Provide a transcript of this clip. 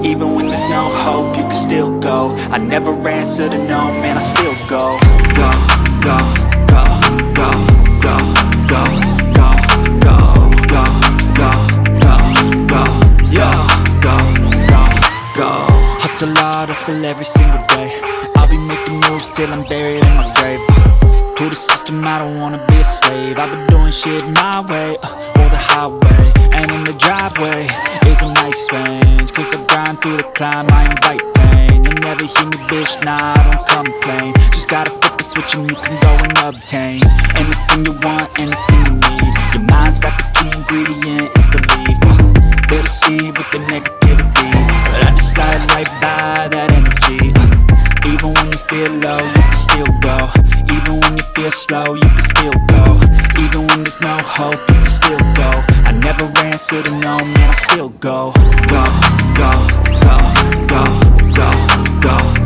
Even when there's no hope, you can still go. I never answer to no, man, I still go. Go, go, go, go, go, go, go, go, go, go, go, go, yo, go, go, go. Hustle hard, hustle every single day. I'll be making moves till I'm buried in my grave. To the system, I don't wanna be a slave. I've been doing shit my way, or the highway. And in the driveway is a nice range, cause I grind through the climb, I invite pain. You'll never hear me, bitch, nah, I don't complain. Just gotta flip the switch and you can go and obtain anything you want, anything you need. Your mind's got the key ingredient, it's belief. They deceive with the negativity, but I just slide right by that energy. Even when you feel low, you can still go. Even when you feel slow, you can still go. Even when there's no hope, you can still go. I never answer to no, man, I still go. Go, go, go, go, go, go.